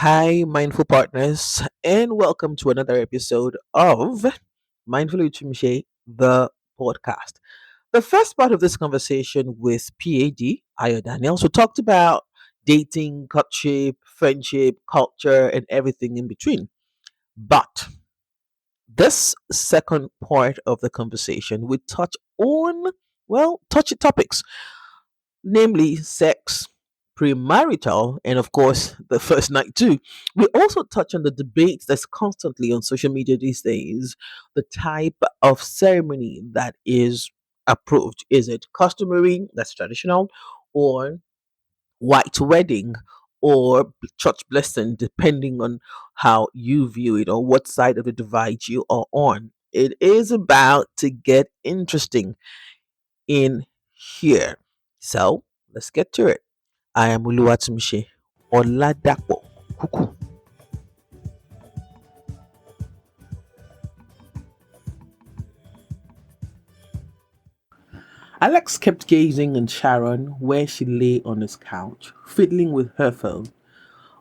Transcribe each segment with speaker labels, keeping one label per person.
Speaker 1: Hi, mindful partners, and welcome to another episode of Mindful Uchimshe, the podcast. The first part of this conversation with PAD, Ayo Daniels, we talked about dating, courtship, friendship, culture, and everything in between. But this second part of the conversation, we touch on, touchy topics, namely sex, premarital, and of course, the first night too. We also touch on the debates that's constantly on social media these days, the type of ceremony that is approved. Is it customary, that's traditional, or white wedding, or church blessing, depending on how you view it or what side of the divide you are on. It is about to get interesting in here. So let's get to it. I am Uluwatumshi Oladapo Kuku. Alex kept gazing on Sharon where she lay on his couch, fiddling with her phone.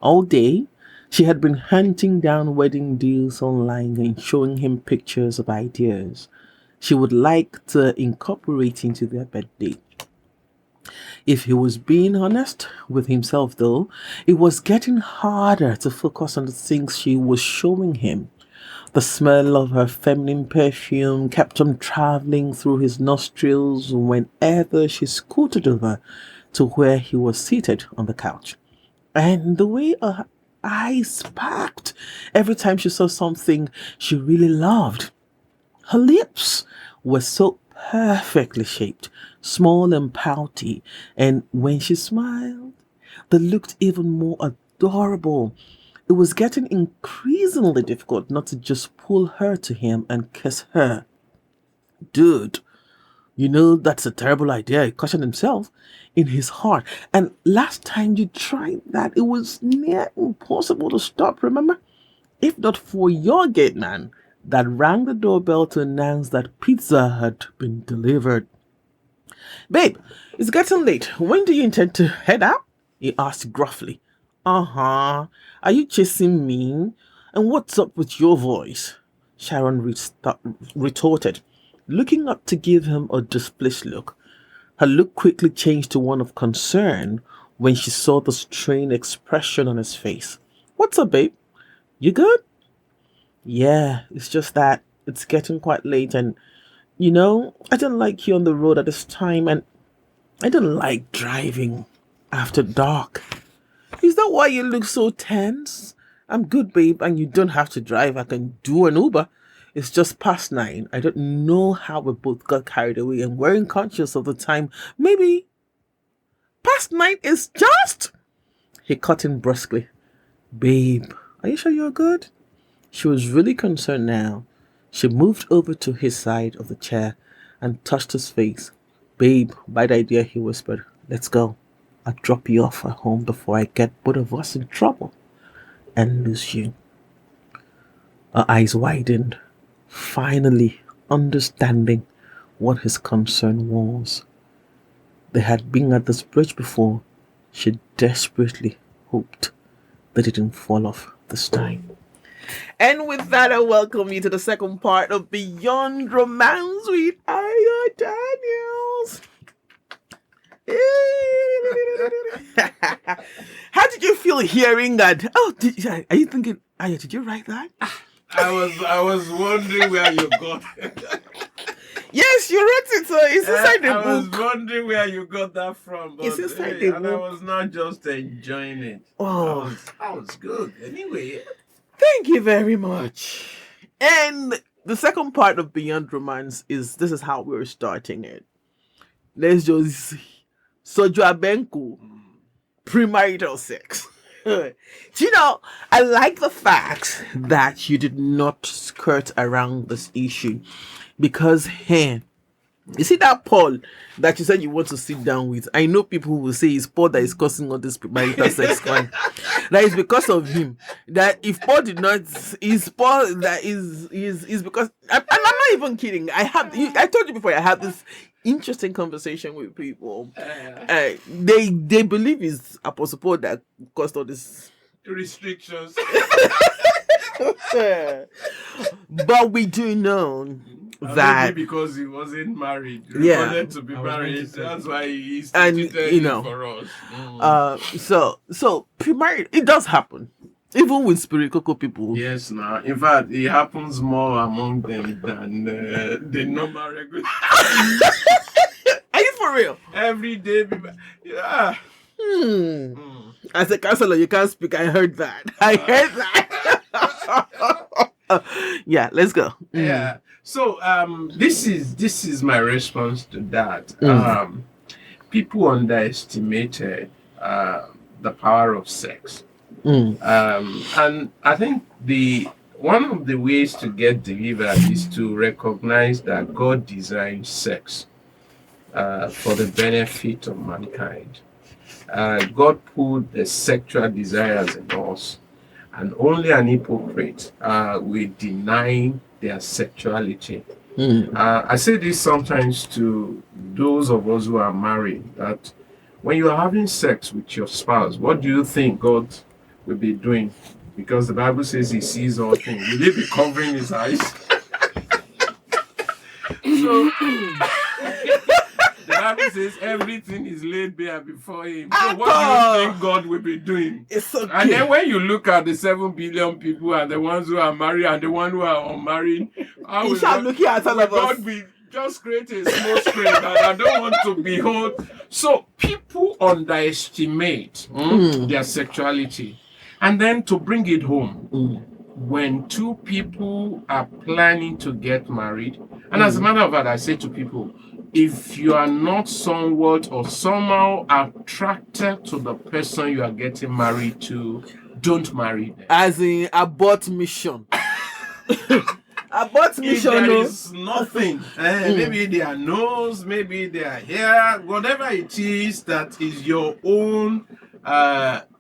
Speaker 1: All day, she had been hunting down wedding deals online and showing him pictures of ideas she would like to incorporate into their birthday. If he was being honest with himself, though, it was getting harder to focus on the things she was showing him. The smell of her feminine perfume kept on traveling through his nostrils whenever she scooted over to where he was seated on the couch. And the way her eyes sparked every time she saw something she really loved. Her lips were so perfectly shaped, small and pouty, and when she smiled, they looked even more adorable. It was getting increasingly difficult not to just pull her to him and kiss her. Dude, you know that's a terrible idea, he cautioned himself in his heart. And last time you tried that, it was near impossible to stop, remember? If not for your gate man that rang the doorbell to announce that pizza had been delivered. Babe, it's getting late. When do you intend to head out? He asked gruffly. Uh-huh. Are you chasing me? And what's up with your voice? Sharon retorted, looking up to give him a displeased look. Her look quickly changed to one of concern when she saw the strained expression on his face. What's up, babe? You good? Yeah, it's just that it's getting quite late and I didn't like you on the road at this time and I don't like driving after dark. Is that why you look so tense? I'm good, babe, and you don't have to drive. I can do an Uber. It's just past 9. I don't know how we both got carried away and weren't conscious of the time. Maybe past 9 is just. He cut in brusquely. Babe, are you sure you're good? She was really concerned now. She moved over to his side of the chair and touched his face. Babe, bad idea, he whispered. Let's go. I'll drop you off at home before I get both of us in trouble and lose you. Her eyes widened, finally understanding what his concern was. They had been at this bridge before. She desperately hoped they didn't fall off this time. And with that, I welcome you to the second part of Beyond Romance with Ayo Daniels. How did you feel hearing that? Are you thinking, Ayo, did you write that?
Speaker 2: I was wondering where you got
Speaker 1: Yes, you wrote it. So it's inside the
Speaker 2: I was
Speaker 1: book.
Speaker 2: wondering where you got that from. But
Speaker 1: It's inside the
Speaker 2: and I
Speaker 1: book.
Speaker 2: was not just enjoying it.
Speaker 1: Oh,
Speaker 2: That was good. Anyway.
Speaker 1: thank you very much. And the second part of Beyond Romance is this is how we're starting it. Let's just Sojo Abenku, premarital sex. Do you know, I like the fact that you did not skirt around this issue because, hey, you see that Paul that you said you want to sit down with? I know people who will say it's Paul that is causing all this premarital sex crime. That is because of him. That if Paul did not, is Paul that is because I'm not even kidding. I told you before I had this interesting conversation with people. They believe it's Apostle Paul that caused all this
Speaker 2: restrictions.
Speaker 1: But we do know that
Speaker 2: Maybe because he wasn't married,
Speaker 1: Yeah.
Speaker 2: wanted to be
Speaker 3: I was going to
Speaker 2: married.
Speaker 3: say
Speaker 2: That's why he
Speaker 1: And,
Speaker 2: instituted
Speaker 1: you
Speaker 2: it
Speaker 1: know,
Speaker 2: for us.
Speaker 1: so pre-married, it does happen, even with spirit cocoa people.
Speaker 2: Yes, now. In fact, it happens more among them than the normal regular.
Speaker 1: Are you for real?
Speaker 2: Everyday people. Yeah.
Speaker 1: As a counselor, you can't speak. I heard that. I heard that. Yeah, let's go.
Speaker 2: Yeah. So this is my response to that. People underestimated the power of sex. And I think one of the ways to get delivered is to recognize that God designed sex for the benefit of mankind. God put the sexual desires in us, and only an hypocrite will deny their sexuality. I say this sometimes to those of us who are married, that when you are having sex with your spouse, what do you think God will be doing? Because the Bible says he sees all things. Will he be covering his eyes? So the Bible says everything is laid bare before him. So what do you think God will be doing?
Speaker 1: It's okay.
Speaker 2: And then when you look at the 7 billion people and the ones who are married and the ones who are unmarried, how will God,
Speaker 1: looking at all of us.
Speaker 2: God be just create a small screen that I don't want to behold? So people underestimate their sexuality. And then to bring it home, when two people are planning to get married, and as a matter of fact, I say to people, if you are not somewhat or somehow attracted to the person you are getting married to, don't marry them.
Speaker 1: As in abort mission. Abort
Speaker 2: If
Speaker 1: mission.
Speaker 2: there is nothing, maybe their nose, maybe their hair, whatever it is that is your own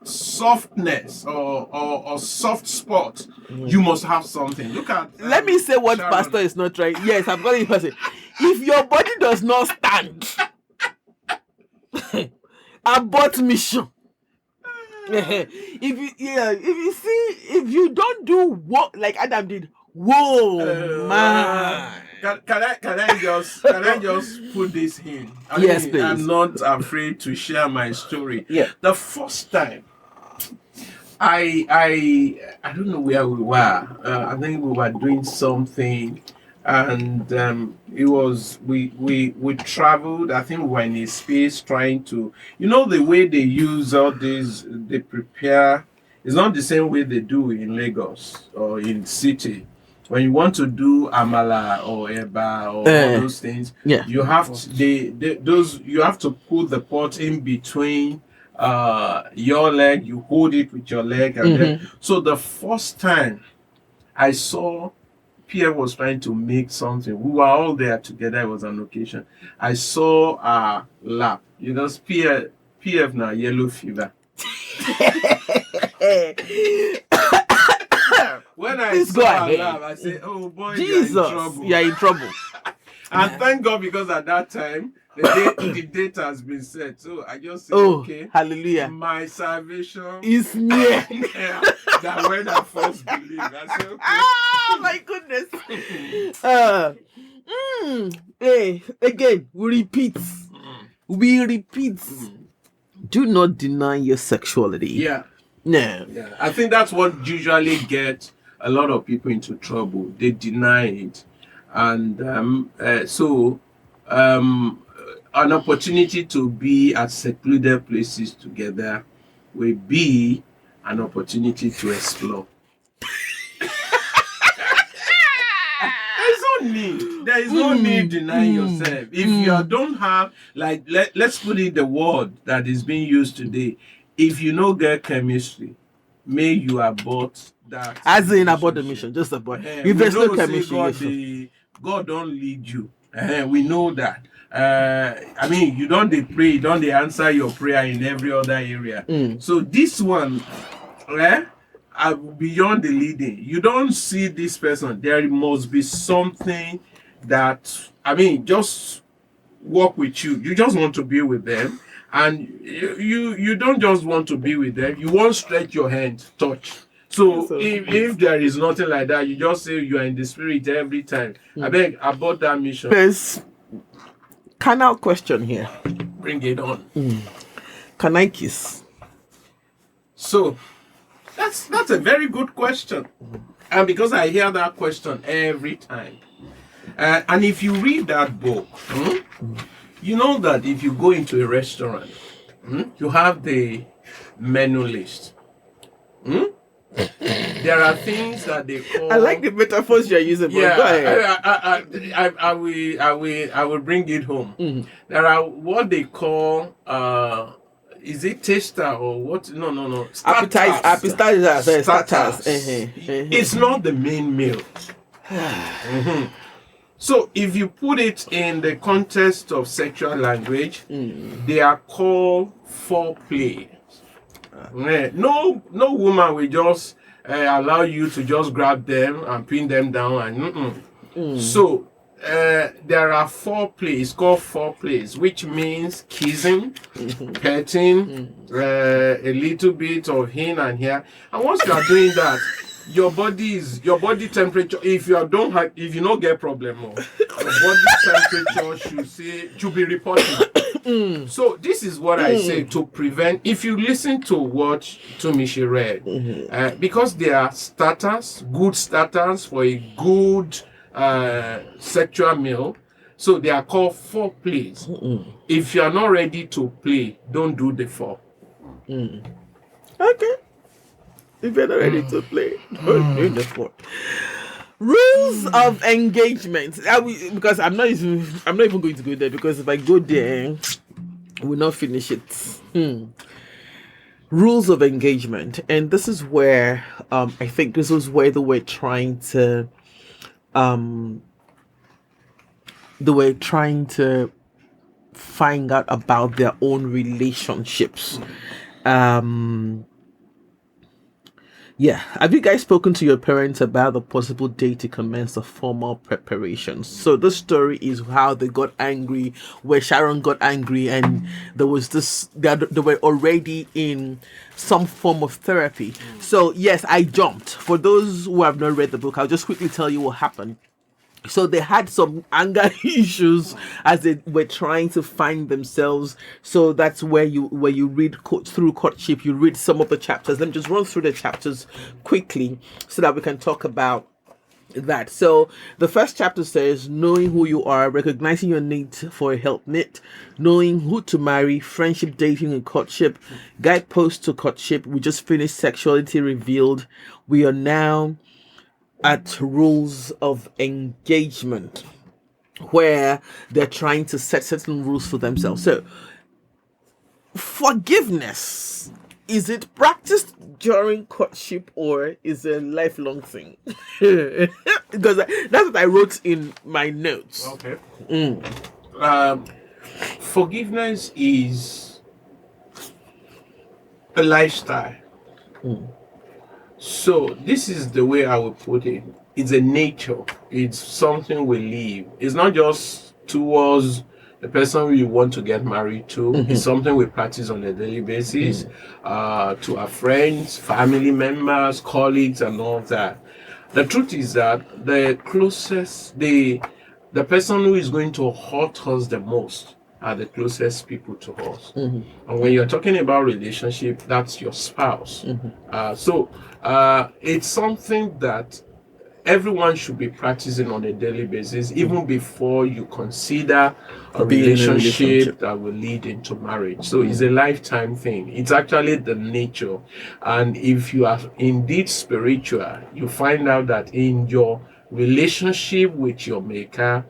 Speaker 2: softness or soft spot, you must have something. Look at.
Speaker 1: Let me say what
Speaker 2: Sharon.
Speaker 1: Pastor is not trying. Yes, I've got it. Person. If your body does not stand, abort mission. If you don't do what like Adam did, whoa, man.
Speaker 2: Can I just put this in?
Speaker 1: Yes, please.
Speaker 2: I'm not afraid to share my story.
Speaker 1: Yeah.
Speaker 2: The first time I don't know where we were. I think we were doing something, and it was we traveled. I think we were in a space trying to, the way they use all these, they prepare. It's not the same way they do in Lagos or in city. When you want to do amala or eba or all those things, you have to, you have to put the pot in between your leg. You hold it with your leg, and then, so the first time I saw Pierre was trying to make something, we were all there together. It was an occasion. I saw a lap. Pierre now yellow fever. When I saw a lap, I said, "Oh boy,
Speaker 1: Jesus, you're in trouble."
Speaker 2: And thank God, because at that time the date has been set. So I just said, okay,
Speaker 1: hallelujah,
Speaker 2: my salvation
Speaker 1: is near.
Speaker 2: That when I first believed, I said, okay.
Speaker 1: Oh my goodness. Hey, again, we repeat. Do not deny your sexuality.
Speaker 2: Yeah.
Speaker 1: No.
Speaker 2: Yeah. I think that's what usually gets a lot of people into trouble. They deny it. And an opportunity to be at secluded places together will be an opportunity to explore. There is no need denying yourself. If you don't have, like, let's put it the word that is being used today. If you don't get chemistry, may you abort that.
Speaker 1: As in abort the mission, just abort. If there's no chemistry,
Speaker 2: God don't lead you. We know that. You don't pray, you don't answer your prayer in every other area. So this one, beyond the leading, you don't see this person. There must be something that, just work with you. You just want to be with them, and you don't just want to be with them. You won't stretch your hand, touch. So if there is nothing like that, you just say you are in the spirit every time. I beg about that mission.
Speaker 1: There's carnal question here.
Speaker 2: Bring it on.
Speaker 1: Can I kiss?
Speaker 2: So that's a very good question, and because I hear that question every time, and if you read that book, you know that if you go into a restaurant, you have the menu list. There are things that they call.
Speaker 1: I like the metaphors you're using.
Speaker 2: Yeah,
Speaker 1: Go ahead.
Speaker 2: I will bring it home. There are what they call is it taster or what? No.
Speaker 1: Appetizers.
Speaker 2: It's not the main meal. So if you put it in the context of sexual language, they are called foreplay. No woman will just allow you to just grab them and pin them down and So there are foreplays called foreplays, which means kissing, petting, a little bit of here and here. And once you are doing that, your body temperature. If you don't get problem, your body temperature should be reporting. So this is what I say to prevent. If you listen to what Tumishi read, because they are good starters for a good sexual meal. So they are called foreplays. If you are not ready to play, don't do the fore.
Speaker 1: Okay. If you're not ready to play, don't do the fore. Rules of engagement. Because I'm not even going to go there, because if I go there, we'll not finish it. Rules of engagement, and this is where I think this was where they were trying to find out about their own relationships. Yeah. Have you guys spoken to your parents about the possible date to commence the formal preparations? So this story is how they got angry, where Sharon got angry, and there was this, they were already in some form of therapy. So yes, I jumped. For those who have not read the book, I'll just quickly tell you what happened. So they had some anger issues as they were trying to find themselves. So that's where you read through courtship, you read some of the chapters. Let me just run through the chapters quickly so that we can talk about that. So the first chapter says knowing who you are, recognizing your need for a helpmate, knowing who to marry, friendship, dating, and courtship, guideposts to courtship. We just finished sexuality revealed. We are now at rules of engagement, where they're trying to set certain rules for themselves. So forgiveness, is it practiced during courtship or is it a lifelong thing? Because that's what I wrote in my notes.
Speaker 2: Okay. Forgiveness is a lifestyle. So this is the way I would put it. It's a nature. It's something we live. It's not just towards the person we want to get married to. It's something we practice on a daily basis, to our friends, family members, colleagues, and all of that. The truth is that the closest, the person who is going to hurt us the most are the closest people to us. And when you're talking about relationship, that's your spouse. So it's something that everyone should be practicing on a daily basis, even before you consider a relationship that will lead into marriage. So it's a lifetime thing. It's actually the nature. And if you are indeed spiritual, you find out that in your relationship with your maker,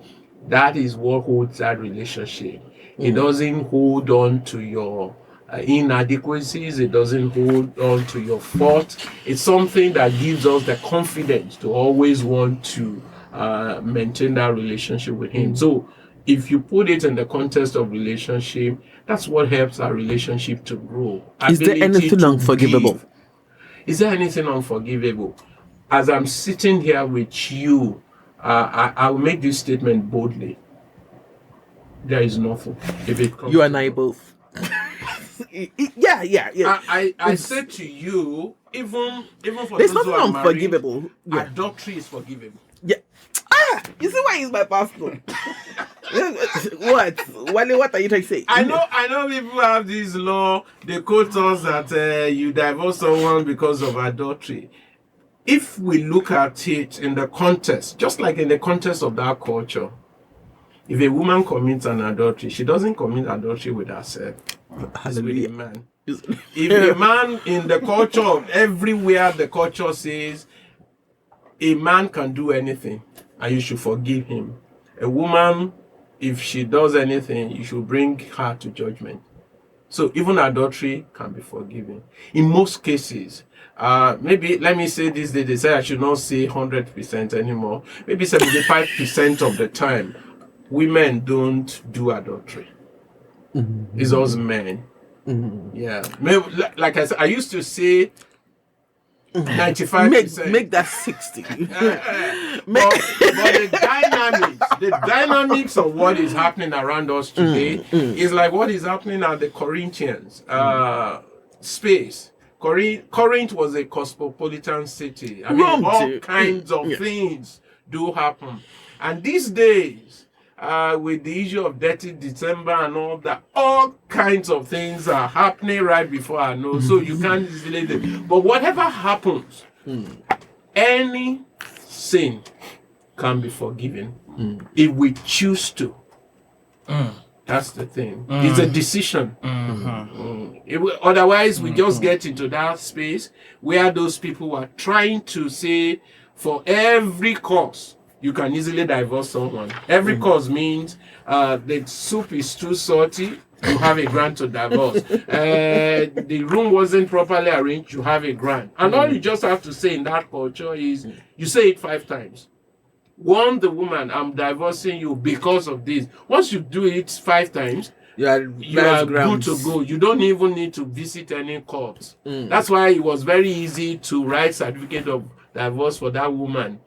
Speaker 2: that is what holds that relationship. It doesn't hold on to your inadequacies. It doesn't hold on to your fault. It's something that gives us the confidence to always want to maintain that relationship with him. So if you put it in the context of relationship, that's what helps our relationship to grow.
Speaker 1: Is there anything unforgivable?
Speaker 2: Is there anything unforgivable? As I'm sitting here with you, I will make this statement boldly. There is nothing. If it comes
Speaker 1: you and I both. Yeah.
Speaker 2: I said to you, even for
Speaker 1: There's
Speaker 2: those who
Speaker 1: nothing
Speaker 2: are married,
Speaker 1: unforgivable. Yeah.
Speaker 2: adultery is forgivable.
Speaker 1: Yeah. You see why he's my pastor? What? Wale, what are you trying to say?
Speaker 2: I know people have this law. They quote us that you divorce someone because of adultery. If we look at it in the context, just like in the context of that culture, if a woman commits an adultery, she doesn't commit adultery with herself. It's with a man. If a man in the culture of everywhere, the culture says a man can do anything and you should forgive him. A woman, if she does anything, you should bring her to judgment. So even adultery can be forgiven. In most cases, maybe let me say this, they say I should not say 100% anymore. Maybe 75% of the time, women don't do adultery. It's always men. Yeah. Maybe, like I said, I used to say 95%.
Speaker 1: Make that 60.
Speaker 2: But the dynamics of what is happening around us today is like what is happening at the Corinthians space. Corinth was a cosmopolitan city. I mean, all kinds of things do happen. And these days, with the issue of Dirty December and all that, all kinds of things are happening right before our nose. So you can't easily do. But whatever happens, any sin can be forgiven if we choose to. That's the thing. It's a decision. Otherwise, we just get into that space where those people are trying to say, for every cause, you can easily divorce someone. Every cause means the soup is too salty, you have a grant to divorce. The room wasn't properly arranged, you have a grant. And all you just have to say in that culture is, you say it 5 times. Warn the woman, I'm divorcing you because of this. Once you do it 5 times, you are good to go. You don't even need to visit any court. That's why it was very easy to write certificate of divorce for that woman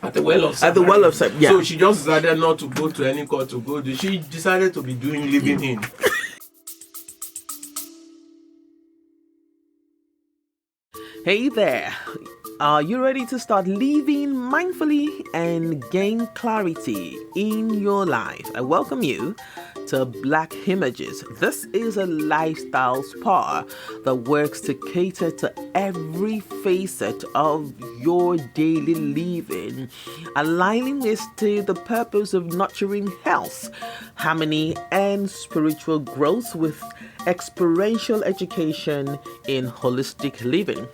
Speaker 2: at the well of Samaria.
Speaker 1: Yeah.
Speaker 2: So she just decided not to go to any court to go to. She decided to be doing living in.
Speaker 1: Hey there. Are you ready to start living mindfully and gain clarity in your life? I welcome you to Black Images. This is a lifestyle spa that works to cater to every facet of your daily living, aligning this to the purpose of nurturing health, harmony, and spiritual growth with experiential education in holistic living.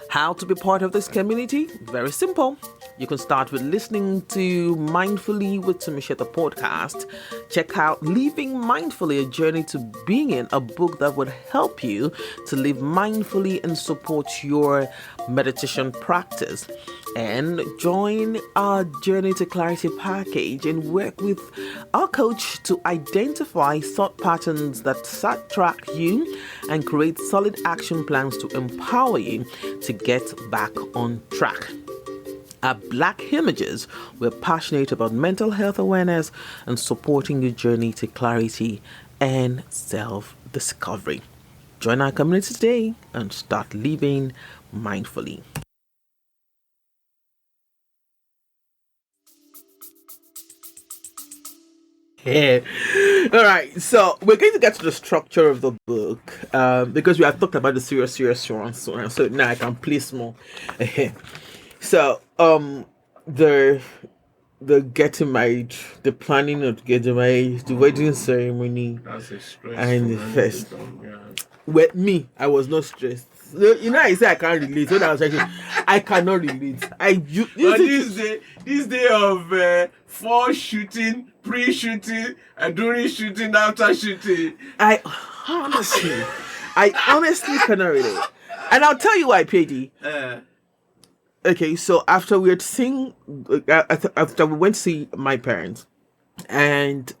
Speaker 1: How to be part of this community? Very simple. You can start with listening to Mindfully with Tumisheta podcast. Check out Living Mindfully, a journey to being, a book that would help you to live mindfully and support your meditation practice. And join our Journey to Clarity package and work with our coach to identify thought patterns that sidetrack you and create solid action plans to empower you to get back on track. At Black Images, we're passionate about mental health awareness and supporting your journey to clarity and self-discovery. Join our community today and start living mindfully. Yeah. All right, so we're going to get to the structure of the book because we have talked about the serious one, so now I can place more. So the getting married, the planning of getting married, the wedding ceremony,
Speaker 2: That's a stressful
Speaker 1: and the first.
Speaker 2: yeah.
Speaker 1: With me, I was not stressed. You know, I say I can't relate. So that was actually, I cannot relate.
Speaker 2: This day of 4 shooting, pre-shooting, and during shooting, after shooting.
Speaker 1: I honestly cannot relate. And I'll tell you why, PD. Okay, so after we had seen, after we went to see my parents, and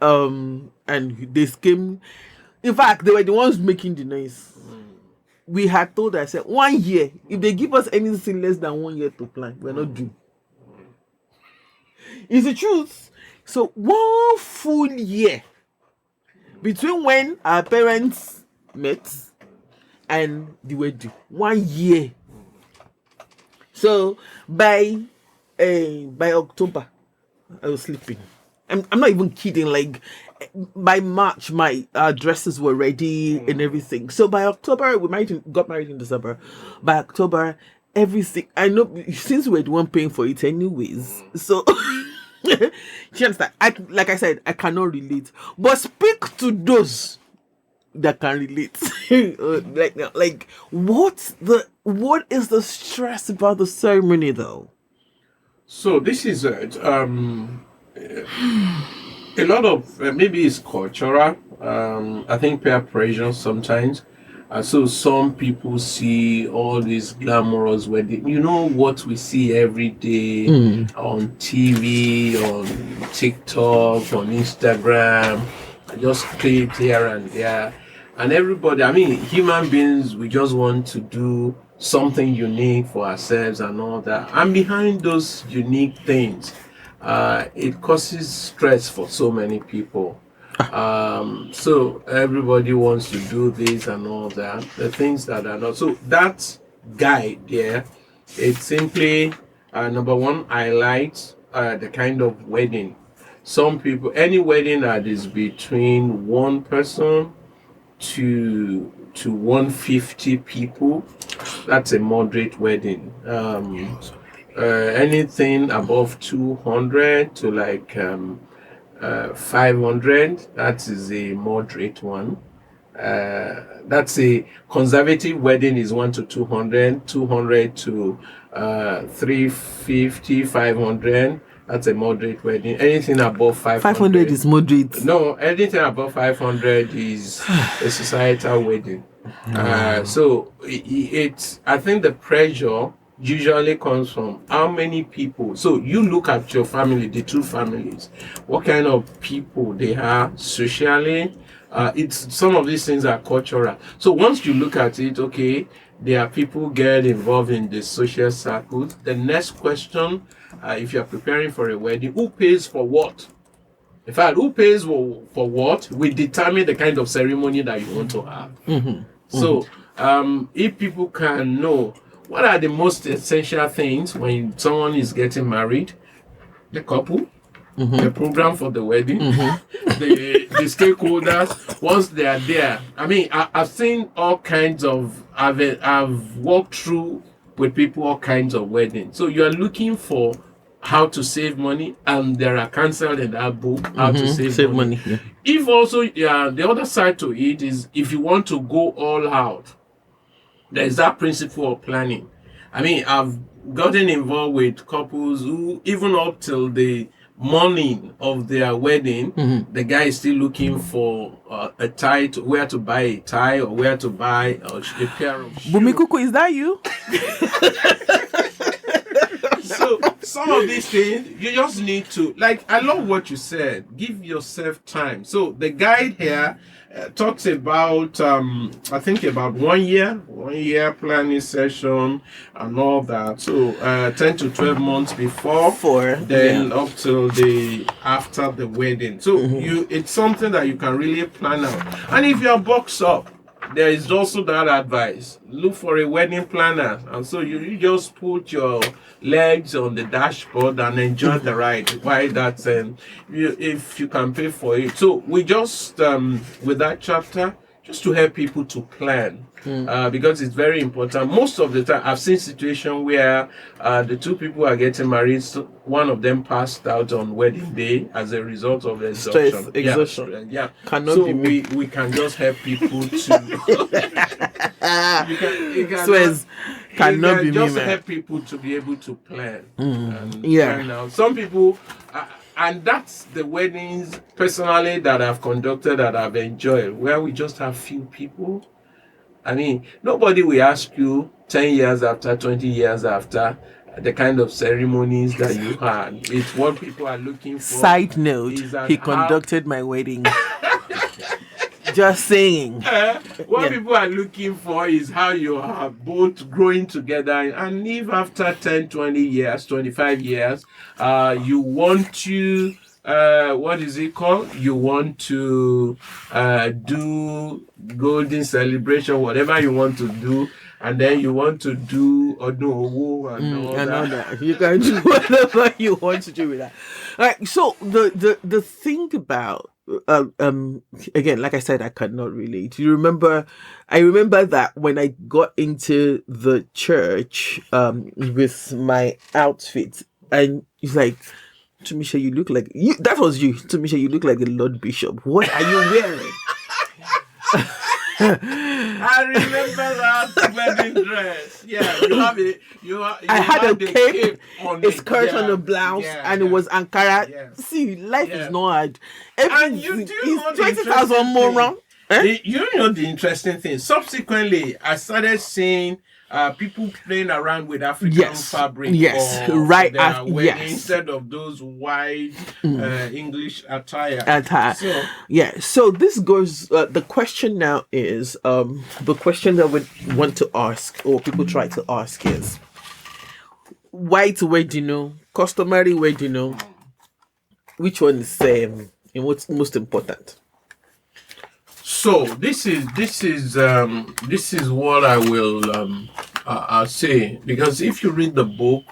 Speaker 1: they came. In fact, they were the ones making the noise. We had told ourselves 1 year. If they give us anything less than 1 year to plan, we're not due. It's the truth. So 1 full year between when our parents met and the wedding. 1 year. So by October, I was sleeping. I'm not even kidding. Like by March, my dresses were ready and everything. So by October, got married in December. By October, everything. I know since we're the one paying for it anyways. So you understand? Like I said, I cannot relate. But speak to those that can relate. like what is the stress about the ceremony though?
Speaker 2: So this is it. A lot of maybe it's cultural. I think peer pressure sometimes. So some people see all these glamorous wedding. You know what we see every day on TV, on TikTok, on Instagram, just clips here and there. And everybody, I mean, human beings, we just want to do something unique for ourselves and all that. And behind those unique things, it causes stress for so many people. So everybody wants to do this and all that. The things that are not. So that guide there, it simply number one highlights the kind of wedding. Some people, any wedding that is between one person to 150 people, that's a moderate wedding. Anything above 200 to like 500, that is a moderate one. That's a conservative wedding is 1 to 200, 200 to 350, 500. That's a moderate wedding. Anything above 500.
Speaker 1: 500 is moderate.
Speaker 2: No, anything above 500 is a societal wedding. So it's, I think the pressure usually comes from how many people. So you look at your family, the two families, what kind of people they are socially. It's some of these things are cultural. So once you look at it, okay, there are people get involved in the social circles. The next question, if you're preparing for a wedding, who pays for what? In fact, who pays for what will determine the kind of ceremony that you want to have. So if people can know what are the most essential things when someone is getting married, the couple, the program for the wedding, the stakeholders, once they are there. I mean, I've seen all kinds of, I've walked through with people all kinds of weddings. So you're looking for how to save money, and there are cancelled in that book, how to save money. Yeah. If also, the other side to it is if you want to go all out, there's that principle of planning. I mean, I've gotten involved with couples who, even up till the morning of their wedding, the guy is still looking for a tie, where to buy a tie or where to buy a pair of shoes.
Speaker 1: Bumikuku, is that you?
Speaker 2: So some of these things you just need to, like, I love what you said, give yourself time. So the guide here talks about I think about 1 year planning session and all that. So 10 to 12 months before, then up till the after the wedding. So it's something that you can really plan out. And if you're boxed up, there is also that advice. Look for a wedding planner. And so you just put your legs on the dashboard and enjoy the ride. Why that's if you can pay for it. So we just with that chapter, just to help people to plan. Because it's very important. Most of the time, I've seen situations where the two people are getting married. So one of them passed out on wedding day as a result of exhaustion. Yeah.
Speaker 1: Cannot
Speaker 2: so
Speaker 1: be me.
Speaker 2: we can just help people to.
Speaker 1: Cannot be
Speaker 2: just
Speaker 1: me, man.
Speaker 2: help people to be able to plan. Plan out. Some people. And that's the weddings personally that I've conducted that I've enjoyed, where we just have few people. I mean, nobody will ask you 10 years after, 20 years after, the kind of ceremonies that you had. It's what people are looking for.
Speaker 1: Side note, he conducted my wedding. Just saying.
Speaker 2: What people are looking for is how you are both growing together. And if after 10, 20 years, 25 years, you want to what is it called? You want to do golden celebration, whatever you want to do, and then you want to do odunowo and all
Speaker 1: I know
Speaker 2: that.
Speaker 1: that. You can do whatever you want to do with that. All right. So the thing about again, like I said, I cannot relate. You remember? I remember that when I got into the church with my outfit, and it's like, Tumisha, you look like you. That was you, Tumisha. You look like the Lord Bishop. What are you wearing?
Speaker 2: I remember that wedding dress. Yeah, you have it.
Speaker 1: I had a cape,
Speaker 2: on
Speaker 1: a
Speaker 2: it.
Speaker 1: skirt
Speaker 2: Yeah,
Speaker 1: on the blouse,
Speaker 2: yeah,
Speaker 1: and
Speaker 2: yeah.
Speaker 1: it was Ankara.
Speaker 2: Yeah.
Speaker 1: See, life
Speaker 2: Yeah.
Speaker 1: is not hard.
Speaker 2: And you do know
Speaker 1: It's
Speaker 2: the
Speaker 1: 20,000 more
Speaker 2: interesting
Speaker 1: wrong.
Speaker 2: thing. You know the interesting thing. Subsequently, I started seeing people playing around with African fabric for their wedding instead of those white English attire.
Speaker 1: So this goes. The question now is the question that we want to ask, or people try to ask, is white wedding, customary wedding, which one is what's most important?
Speaker 2: So this is what I will I'll say, because if you read the book,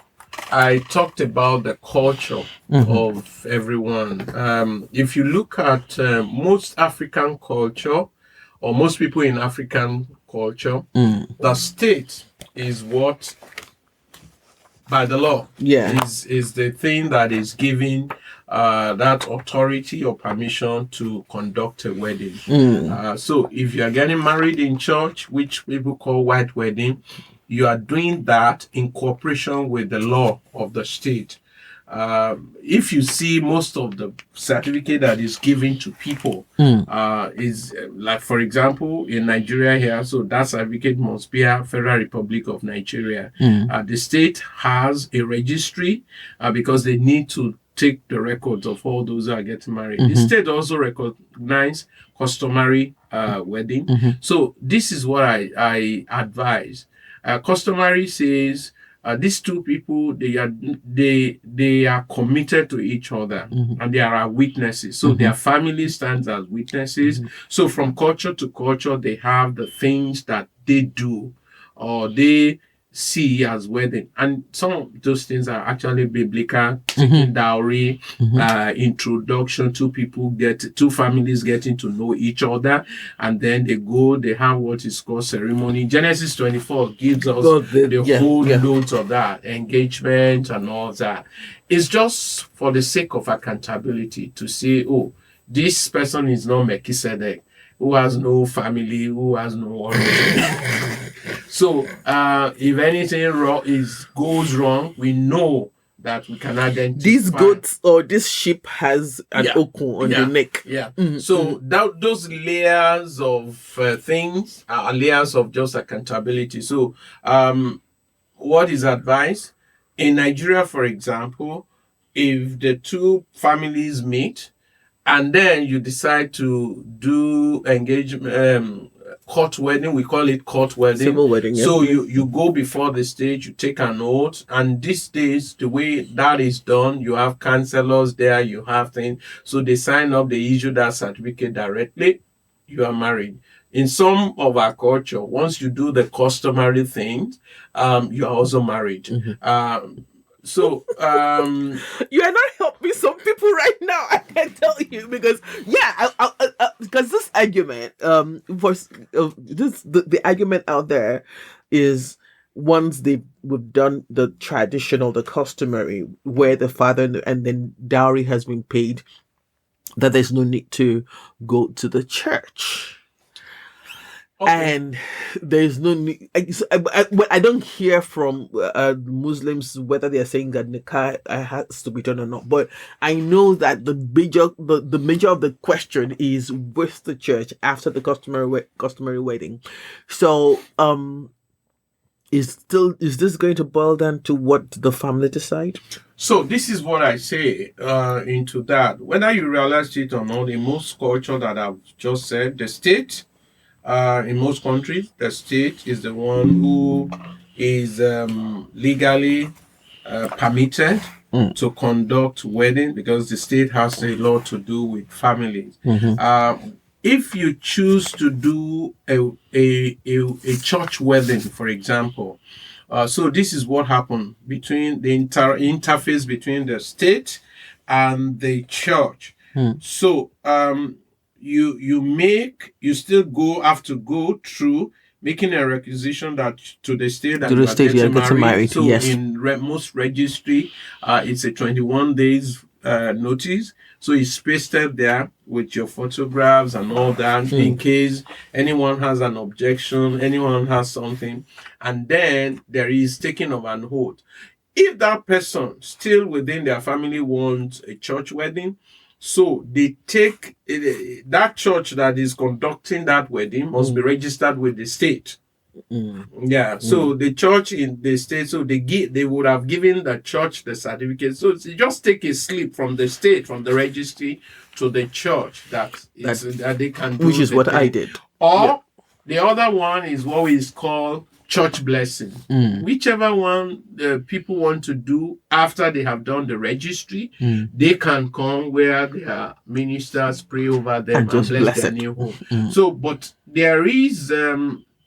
Speaker 2: I talked about the culture of everyone. If you look at most African culture, or most people in African culture, the state is what, by the law, is the thing that is giving that authority or permission to conduct a wedding. So if you are getting married in church, which people call white wedding, you are doing that in cooperation with the law of the state. If you see most of the certificate that is given to people is like, for example, in Nigeria here, so that certificate must be a Federal Republic of Nigeria. The state has a registry because they need to take the records of all those who are getting married. The state also recognize customary wedding. So this is what I advise. Customary says these two people, they are committed to each other, and they are witnesses. So their family stands as witnesses. So from culture to culture, they have the things that they do or they see as wedding, and some of those things are actually biblical. Taking dowry, introduction, two families getting to know each other, and then they have what is called ceremony. Genesis 24 gives us the whole notes of that, engagement and all that. It's just for the sake of accountability to say, oh, this person is not Melchizedek, who has no family, who has no origin. So if anything goes wrong, we know that we can identify.
Speaker 1: This goat or this sheep has an okun on the neck.
Speaker 2: So those layers of things are layers of just accountability. So what is advised? In Nigeria, for example, if the two families meet and then you decide to do engagement, court wedding, we call it court wedding.
Speaker 1: Civil wedding.
Speaker 2: So you go before the stage, you take an oath, and these days, the way that is done, you have counselors there, you have things. So they sign up, they issue that certificate directly, you are married. In some of our culture, once you do the customary things, you are also married. So
Speaker 1: you are not helping some people right now. I can tell you because because this argument the argument out there is once we've done the traditional, the customary, where the father and then dowry has been paid, that there's no need to go to the church. And there's no need. I don't hear from Muslims whether they are saying that nikah has to be done or not. But I know that the major of the question is with the church after the customary wedding. So is this going to boil down to what the family decide?
Speaker 2: So this is what I say into that. Whether you realize it or not, in most culture that I've just said, the state. In most countries, the state is the one who is legally permitted to conduct wedding, because the state has a lot to do with families. If you choose to do a church wedding, for example, so this is what happened between the interface between the state and the church. So you still have to go through making a requisition that to the state that
Speaker 1: To
Speaker 2: you
Speaker 1: the
Speaker 2: are
Speaker 1: state you are
Speaker 2: getting
Speaker 1: getting
Speaker 2: married.
Speaker 1: married,
Speaker 2: So
Speaker 1: yes.
Speaker 2: in most registry, it's a 21 days notice. So it's pasted there with your photographs and all that in case anyone has an objection, anyone has something. And then there is taking of an oath. If that person still within their family wants a church wedding, so they take that church that is conducting that wedding must be registered with the state. Yeah, so the church in the state, so they would have given the church the certificate. So you just take a slip from the state, from the registry to the church that they can do,
Speaker 1: which is what
Speaker 2: thing.
Speaker 1: I did.
Speaker 2: Or the other one is what is called church blessing. Whichever one the people want to do after they have done the registry, they can come where their ministers pray over them and
Speaker 1: just
Speaker 2: bless
Speaker 1: bless
Speaker 2: their
Speaker 1: it.
Speaker 2: new home. So, but there is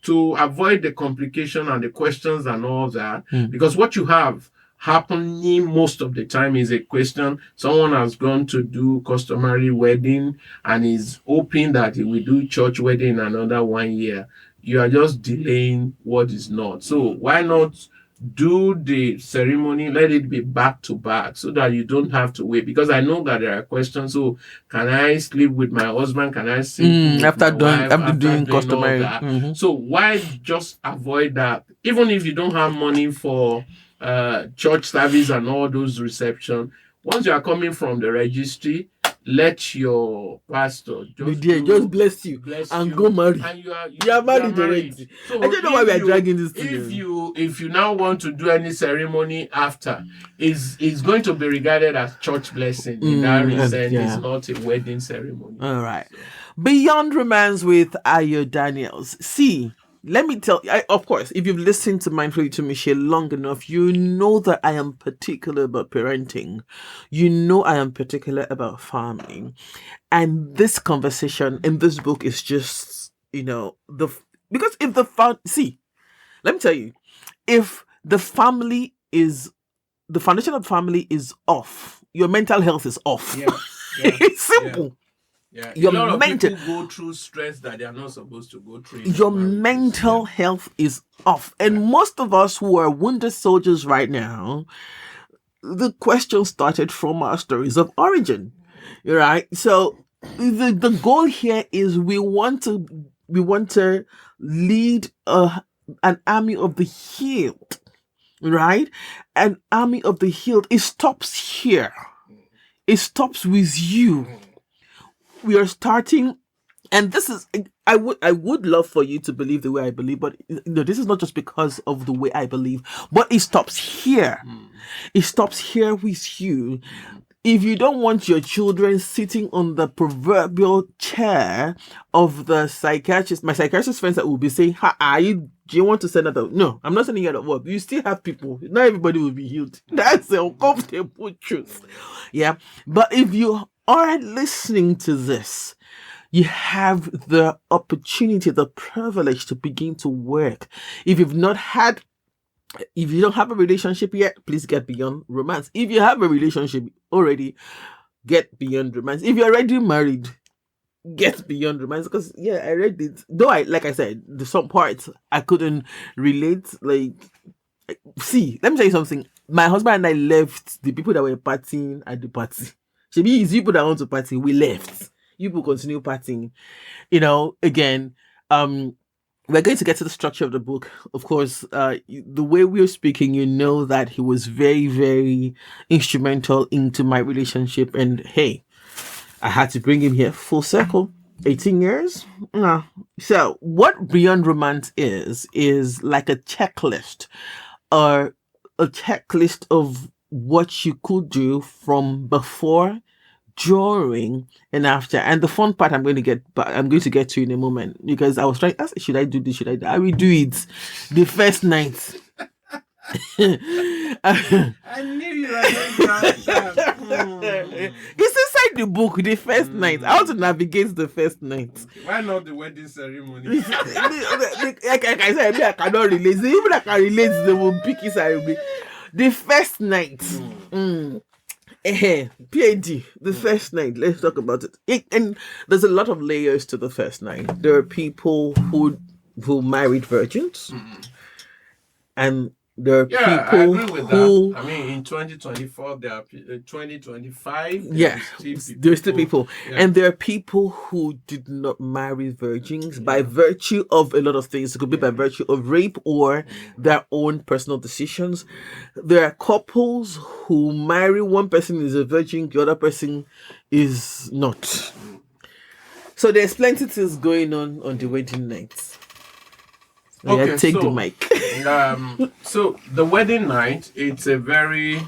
Speaker 2: to avoid the complication and the questions and all that, because what you have happening most of the time is a question. Someone has gone to do customary wedding and is hoping that he will do church wedding in another 1 year. You are just delaying what is not. So why not do the ceremony, let it be back to back so that you don't have to wait? Because I know that there are questions. So can I sleep with my husband? Can I sleep with
Speaker 1: after
Speaker 2: my
Speaker 1: doing
Speaker 2: wife
Speaker 1: after doing
Speaker 2: all
Speaker 1: customary?
Speaker 2: that? So why just avoid that? Even if you don't have money for church service and all those reception, once you are coming from the registry, let your pastor
Speaker 1: just bless you and go marry.
Speaker 2: And you
Speaker 1: are married already.
Speaker 2: So
Speaker 1: I don't know why we are dragging this thing.
Speaker 2: If you now want to do any ceremony after, is going to be regarded as church blessing. In that reason, it's not a wedding ceremony.
Speaker 1: All right. So. Beyond Romance with Ayo Daniels. See, let me tell you, of course, if you've listened to Mindfully to Michelle long enough, you know that I am particular about parenting. You know I am particular about farming. And this conversation in this book is just, because if let me tell you, if the foundation of family is off, your mental health is off. It's simple.
Speaker 2: Yeah, a lot of people go through stress that they are not supposed to go through.
Speaker 1: Your mental health is off. And most of us who are wounded soldiers right now, the question started from our stories of origin. Right? So the goal here is we want to lead an army of the healed. Right? An army of the healed. It stops here. It stops with you. We are starting, and this is, I would love for you to believe the way I believe, but this is not just because of the way I believe, but it stops here. It stops here with you. If you don't want your children sitting on the proverbial chair of the psychiatrist, my psychiatrist friends that will be saying, do you want to send that out? No, I'm not sending you out of work. You still have people. Not everybody will be healed. That's the uncomfortable truth. Yeah. But if you are listening to this, you have the opportunity, the privilege to begin to work. If you don't have a relationship yet, please get beyond romance. If you have a relationship already, get beyond romance. If you're already married, get beyond romance. Because I read it. Though like I said, there's some parts I couldn't relate. See, let me tell you something. My husband and I left the people that were partying at the party. Maybe it's people that want to party. We left. You people continue partying. Again, we're going to get to the structure of the book. Of course, the way we're speaking, that he was very, very instrumental into my relationship. And hey, I had to bring him here full circle. 18 years. So what Beyond Romance is like a checklist, or a checklist of what you could do from before, during, and after. And the fun part I'm going to get to in a moment, because I was trying to ask, should I do this? I will do it the first night.
Speaker 2: I knew you were going to ask that.
Speaker 1: It's inside the book, the first night. How to navigate the first night.
Speaker 2: Why not the wedding ceremony?
Speaker 1: Like I said, I cannot relate. Even if I can relate, they will pick it. The first night. PhD, the first night. Let's talk about it. And there's a lot of layers to the first night. There are people who married virgins, and there are people
Speaker 2: I agree with
Speaker 1: who.
Speaker 2: that. I mean, in 2024, there are 2025.
Speaker 1: There's still people, and there are people who did not marry virgins by virtue of a lot of things. It could be by virtue of rape or their own personal decisions. There are couples who marry, one person is a virgin, the other person is not. So there's plenty of things going on the wedding night.
Speaker 2: Okay,
Speaker 1: take the mic.
Speaker 2: So the wedding night, it's a very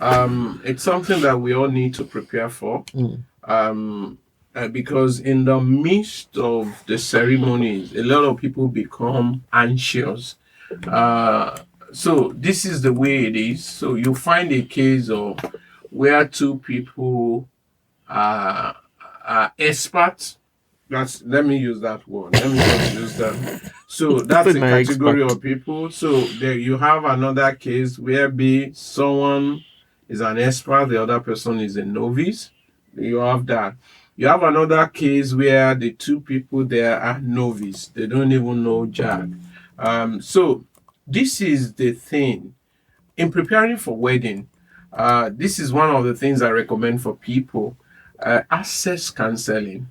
Speaker 2: it's something that we all need to prepare for. Because in the midst of the ceremonies, a lot of people become anxious. So this is the way it is. So you find a case of where two people are experts. Let me use that word. Let me just use that. So that's a category of people. So there you have another case where someone is an expert, the other person is a novice. You have that. You have another case where the two people there are novice. They don't even know Jack. So this is the thing. In preparing for wedding, this is one of the things I recommend for people. Access counseling.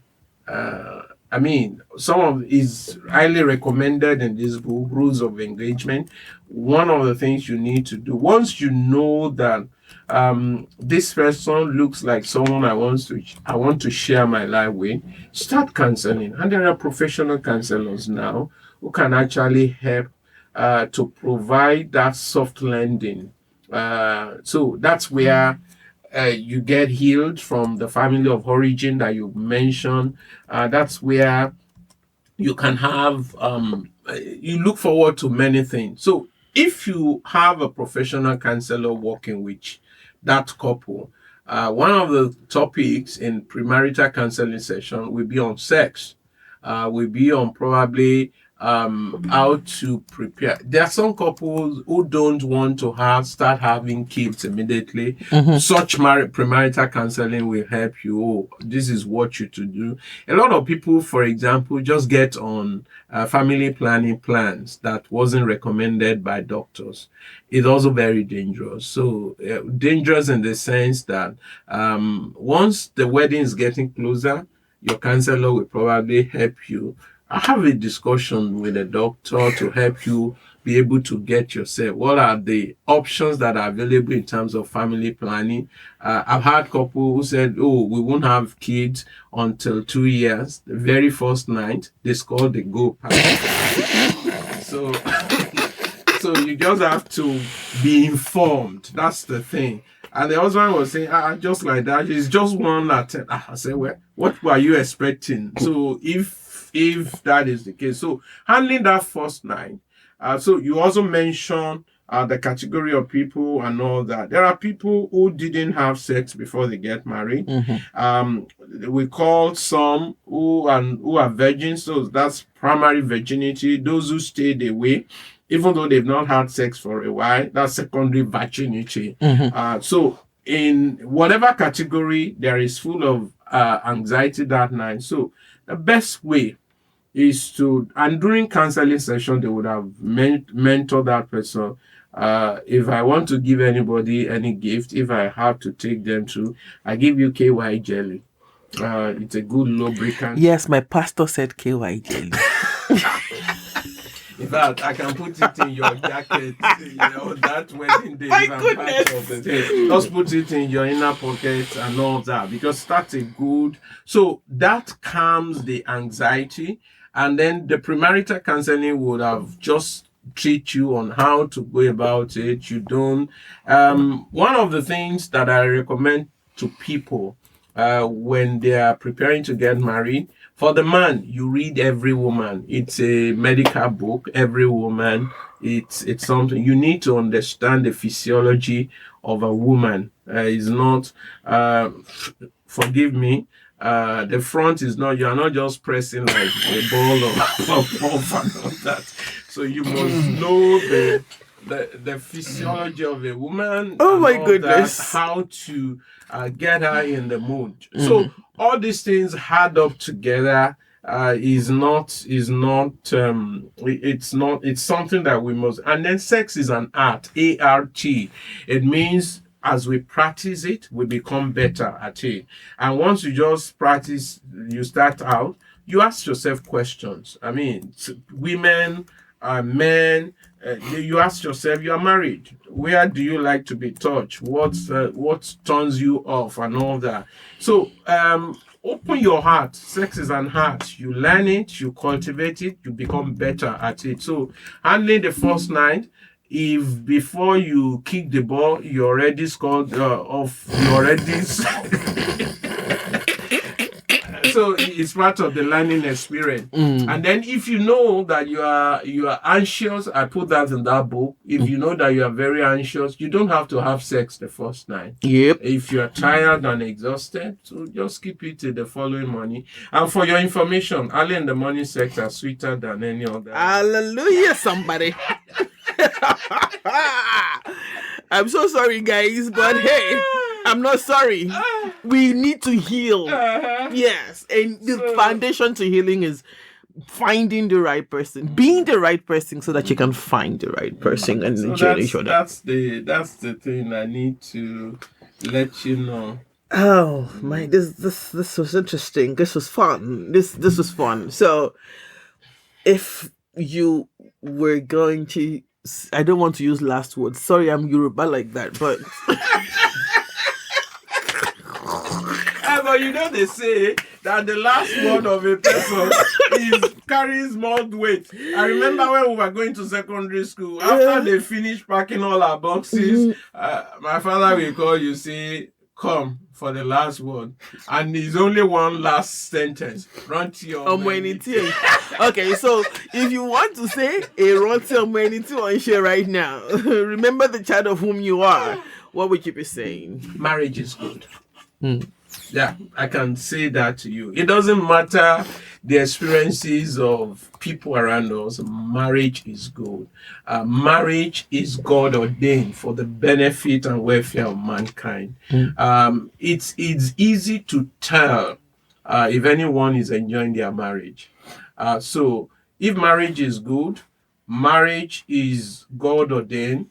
Speaker 2: I mean, some of is highly recommended in this book, Rules of Engagement. One of the things you need to do once you know that this person looks like someone I want to share my life with, start counseling. And there are professional counselors now who can actually help to provide that soft landing. So that's where you get healed from the family of origin that you mentioned. That's where you can have, you look forward to many things. So if you have a professional counselor working with that couple, one of the topics in premarital counseling session will be on sex, will be on probably how to prepare. There are some couples who don't want to start having kids immediately. Such premarital counseling will help you. Oh, this is what you to do. A lot of people, for example, just get on family planning plans that wasn't recommended by doctors. It's also very dangerous. So dangerous in the sense that once the wedding is getting closer, your counselor will probably help you have a discussion with a doctor to help you be able to get yourself. What are the options that are available in terms of family planning? I've had couple who said, "Oh, we won't have kids until 2 years." The very first night, they scored the go party. So, so you just have to be informed. That's the thing. And the husband was saying, just like that, it's just one attempt. I said, well, what were you expecting? So if that is the case, so handling that first night. So you also mentioned the category of people and all that. There are people who didn't have sex before they get married. We call some who are virgins. So that's primary virginity. Those who stayed away, even though they've not had sex for a while, that's secondary virginity. So in whatever category, there is full of anxiety that night. So the best way is and during counseling session, they would have mentored that person. If I want to give anybody any gift, if I have to take them to, I give you KY jelly. It's a good lubricant.
Speaker 1: Yes, my pastor said KY jelly.
Speaker 2: In fact, I can put it in your jacket, that wedding day.
Speaker 1: My goodness.
Speaker 2: Just put it in your inner pocket and all that, because that's a good, so that calms the anxiety. And then the premarital counseling would have just treat you on how to go about it. You don't, one of the things that I recommend to people when they are preparing to get married, For the man, you read Every Woman. It's a medical book. Every Woman. It's something you need to understand the physiology of a woman. It's not. Forgive me. The front is not. You are not just pressing like a ball of and all that. So you must know the physiology of a woman.
Speaker 1: Oh
Speaker 2: and
Speaker 1: my
Speaker 2: all
Speaker 1: goodness.
Speaker 2: that, how to get her in the mood. So all these things add up together. It's something that we must. And then sex is an art, A-R-T. It means as we practice it, we become better at it. And once you just practice, you start out, you ask yourself questions. I mean, women, men, you ask yourself, you are married. Where do you like to be touched? What turns you off and all that? So open your heart. Sex is an art. You learn it, you cultivate it, you become better at it. So handling the first night, if before you kick the ball, you already scored off, you already. So it's part of the learning experience. And then if you know that you are anxious, I put that in that book. If you know that you are very anxious, you don't have to have sex the first night.
Speaker 1: Yep.
Speaker 2: If you are tired and exhausted, so just keep it till the following morning. And for your information, early in the morning sex are sweeter than any other.
Speaker 1: Hallelujah, somebody. I'm so sorry, guys, but hey, I'm not sorry. We need to heal. Yes, and the foundation to healing is finding the right person, being the right person, so that you can find the right person and enjoy each other.
Speaker 2: That's the thing I need to let you know.
Speaker 1: Oh my! This was interesting. This was fun. This was fun. So, if you were going to, I don't want to use last words. Sorry, I'm Yoruba like that, but.
Speaker 2: But you know they say that the last word of a person carries more weight. I remember when we were going to secondary school, after they finished packing all our boxes, my father will call you, say, come for the last word. And there's only one last sentence. Run to your
Speaker 1: Omenity. Okay, so if you want to say a run to Omenity on share right now, remember the child of whom you are. What would you be saying?
Speaker 2: Marriage is good. Yeah, I can say that to you. It doesn't matter the experiences of people around us. Marriage is good. Marriage is God ordained for the benefit and welfare of mankind. It's easy to tell if anyone is enjoying their marriage. So if marriage is good, marriage is God ordained,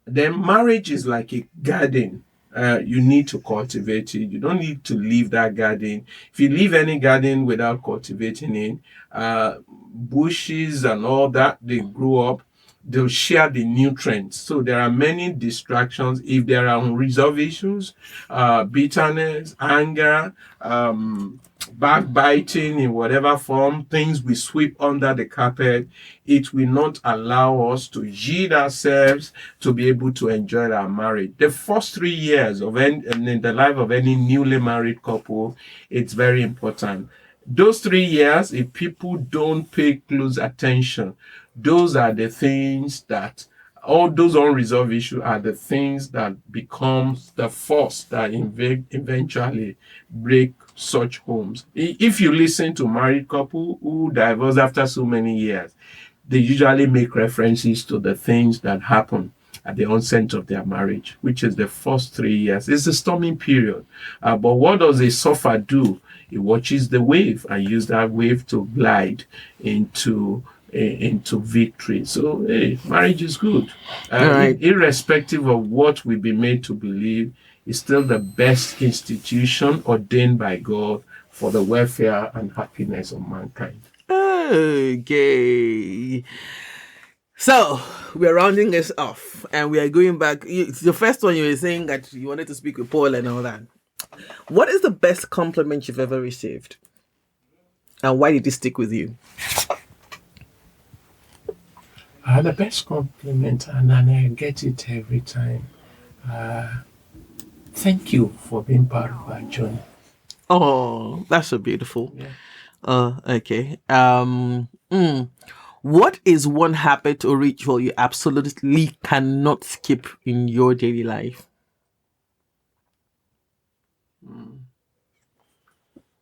Speaker 2: then marriage is like a garden. You need to cultivate it. You don't need to leave that garden. If you leave any garden without cultivating it, bushes and all that, they grow up, they'll share the nutrients. So there are many distractions. If there are unresolved issues, bitterness, anger, backbiting in whatever form, things we sweep under the carpet, it will not allow us to yield ourselves to be able to enjoy our marriage. The first 3 years in the life of any newly married couple, it's very important. Those 3 years, if people don't pay close attention, those are the things that, all those unresolved issues are the things that becomes the force that eventually break such homes. If you listen to married couple who divorce after so many years, they usually make references to the things that happen at the onset of their marriage, which is the first 3 years. It's a storming period. But what does a surfer do? He watches the wave and use that wave to glide into victory. So, hey, marriage is good.
Speaker 1: Right.
Speaker 2: Irrespective of what we've been made to believe, it's still the best institution ordained by God for the welfare and happiness of mankind.
Speaker 1: Okay. So, we're rounding this off and we are going back. The first one you were saying that you wanted to speak with Paul and all that. What is the best compliment you've ever received? And why did it stick with you?
Speaker 2: The best compliment, and I get it every time. Thank you for being part of our journey.
Speaker 1: Oh, that's so beautiful.
Speaker 2: Yeah.
Speaker 1: Okay. What is one habit or ritual you absolutely cannot skip in your daily life?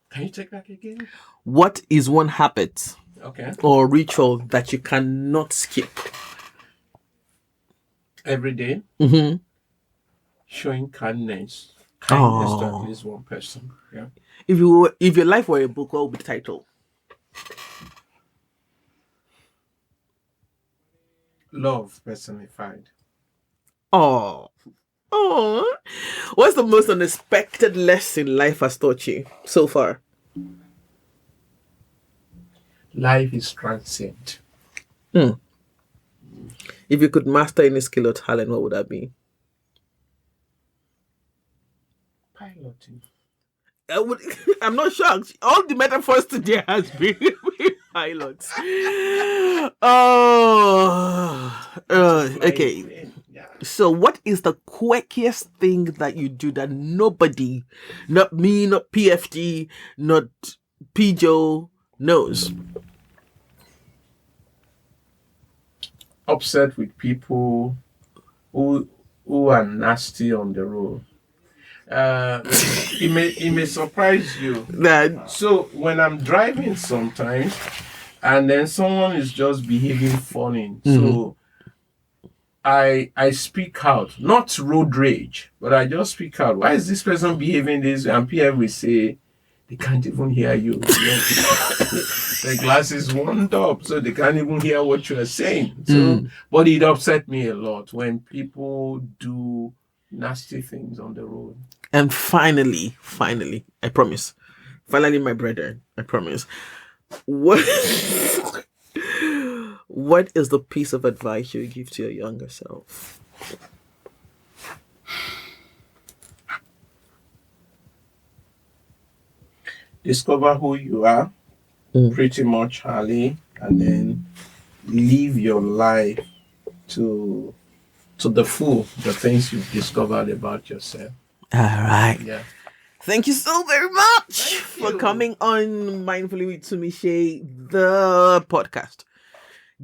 Speaker 2: Can you take that again?
Speaker 1: What is one habit
Speaker 2: Okay.
Speaker 1: or ritual that you cannot skip?
Speaker 2: Every day,
Speaker 1: Mm-hmm.
Speaker 2: showing kindness to at
Speaker 1: Oh,
Speaker 2: least one person. Yeah.
Speaker 1: if your life were a book, what would be the title?
Speaker 2: Love personified.
Speaker 1: Oh, oh. What's the most unexpected lesson life has taught you so far?
Speaker 2: Life is transient.
Speaker 1: Hmm. If you could master any skill or talent, what would that be?
Speaker 2: Piloting.
Speaker 1: I would, I'm not shocked. All the metaphors today has been pilots. Oh, okay.
Speaker 2: Plane. Yeah.
Speaker 1: So, what is the quirkiest thing that you do that nobody, not me, not PFD, not Pijo, knows?
Speaker 2: Upset with people who are nasty on the road. It may surprise you.
Speaker 1: That
Speaker 2: So when I'm driving sometimes, and then someone is just behaving funny, so I speak out, not road rage, but I just speak out. Why is this person behaving this way? And people will say they can't even hear you. The glass is wound up, so they can't even hear what you are saying. So, but it upset me a lot when people do nasty things on the road.
Speaker 1: and finally, I promise. Finally, my brother, I promise. What what is the piece of advice you would give to your younger self?
Speaker 2: Discover who you are, pretty much, Harley, and then live your life to the full, the things you've discovered about yourself.
Speaker 1: All right.
Speaker 2: Yeah.
Speaker 1: Thank you so very much
Speaker 2: Thank
Speaker 1: for
Speaker 2: you.
Speaker 1: coming on Mindfully with Tumishe, the podcast.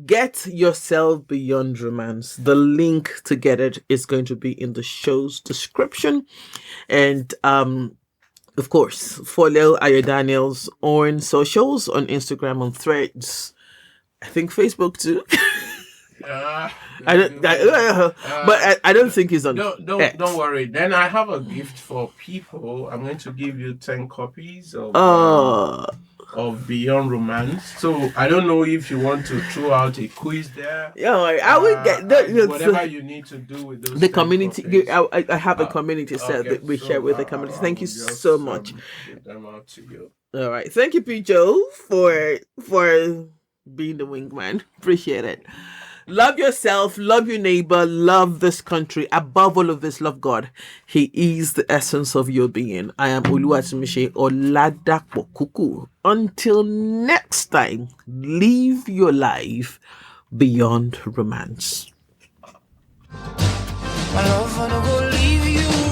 Speaker 1: Get yourself beyond romance. The link to get it is going to be in the show's description. And of course, follow Ayo Daniels on socials, on Instagram, on Threads. I think Facebook too. I don't, I don't think he's on.
Speaker 2: Don't worry. Then I have a gift for people. I'm going to give you 10 copies of Beyond Romance. So I don't know if you want to throw out a quiz there.
Speaker 1: Yeah, I will get
Speaker 2: whatever you need to do with those.
Speaker 1: The community. I have a community set that we share with the community. Thank you so much.
Speaker 2: Give them out to you.
Speaker 1: All right, thank you, Pijo, for being the wingman. Appreciate it. Love yourself, love your neighbor, love this country. Above all of this, love God. He is the essence of your being. I am Oluwatumishe Oladapo Kuku. Until next time, live your life beyond romance.
Speaker 3: My love, I go leave you.